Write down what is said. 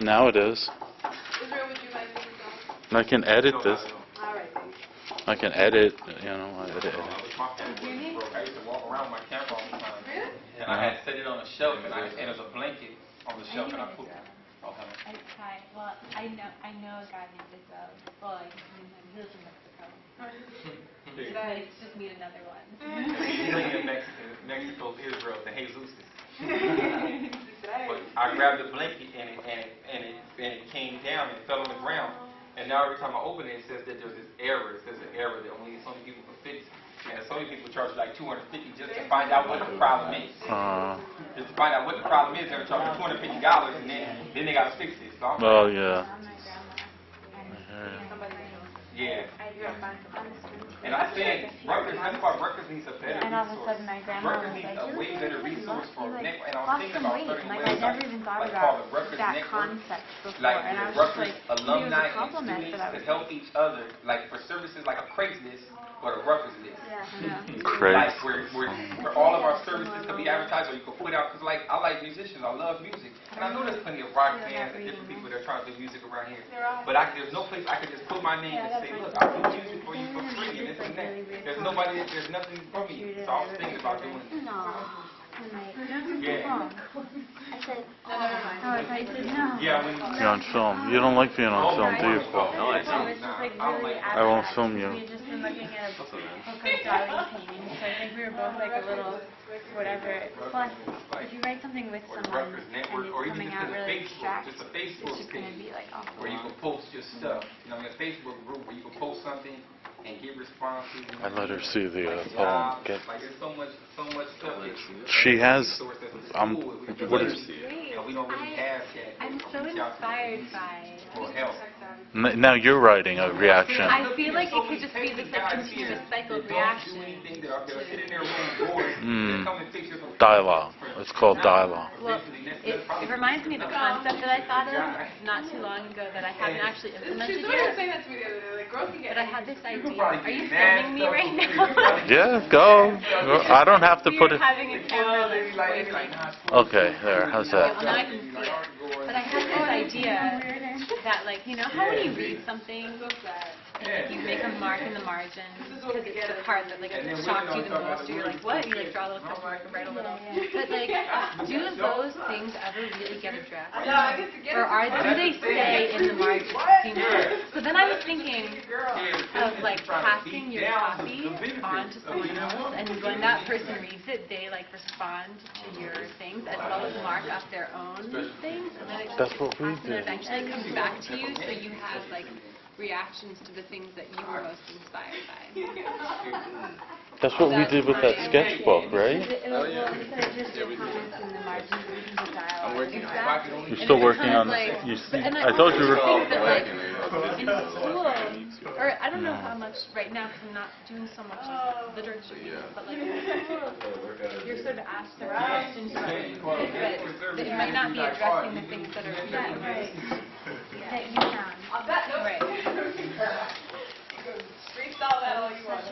Now it is. Israel, would you like to go? I can edit this. All right. I can edit, you know, I edit. I used to walk around with my camera all the time. Really? And I had to set it on a shelf, and there's a blanket on the shelf, and I put it. Well, I know a guy named Israel. Well, he lives in Mexico. But I just need another one. He's in Mexico, Israel, the Jesus. But I grabbed the blanket and it came down and fell on the ground. And now every time I open it, it says that there's this error. It says an error that only so many people can fix. And so many people charge like $250 just to find out what the problem is. Just to find out what the problem is, they're charging $250, and then they gotta fix it. So Oh yeah. Yeah. And I said, Rutgers, that's why Rutgers needs a better And all of a resource. sudden my grandma Rutgers was needs like, a way better resource for like and I was lost thinking some about weight. starting a Like I never website even thought like about called the Rutgers that Network. concept before. Like And I was just Rutgers like, alumni it was a compliment, and but I students was to help like, each other, like for services like a Craigslist or a Rutgers list. Great. Like where all of our services could be advertised, or you could put out, because like I like musicians, I love music, and I know there's plenty of rock bands and different people that are trying to do music around here. But there's no place I could just put my name and say, look, I'll do music for you for free and this and that. There's nothing for me. So I was thinking about doing it. Yeah. I said, oh, I said no. Yeah, when You're on film. You don't like being on film, do you, Paul? No, I It don't. was just like I don't really like I won't abstract. film you. We had just been looking at a book of drawing painting, so I think we were both like a little whatever. Plus, if you write something with or the someone Rutgers and Network, it's or even coming just out in a really Facebook, abstract, just a it's Facebook just going to page be like awful. where you can post your stuff. You know, in a Facebook group where you can post something and get responses. I let her see the like poem. jobs, Get, like there's so much stuff. she has. What is? And we don't really have that. I'm so inspired by For help. Now you're writing a reaction. I feel like it could just be this like continuous cycle of reaction. Dialogue. It's called dialogue. Well, it reminds me of the concept that I thought of not too long ago that I haven't actually implemented Somebody was yet. saying that to me the other day. Like, girls can get But I had this idea. Are you filming me right now? Yeah, go. I don't have to put We're it. having a camera that's waving. Okay, there. How's Well, that? now I can see it. But I had this idea that, like, you know how when you read something, you make a mark in the margin because it's the part that like shocked you the most, or you're like, what? You like draw a little question mark and write a little. But like, do those things ever really get addressed, or do they stay in the margin? You know. So then I was thinking of like passing your copy on to someone else, and when that person reads it, they like respond to your things as well as mark up their own things, and then it That's what we and do. then eventually comes back to you, so you have like reactions to the things that you were most inspired by. That's what we did with that sketchbook, right? It was instead of just your comments in the margins, it was the dialogue. Exactly. You're still working on like, it. I I thought you were. think that like in school, or I don't know how much right now because I'm not doing so much like, literature, but like in school, you're sort of asked certain questions about but it might not be addressing the things that are really that you found. On that note, Right. freestyle that all you want.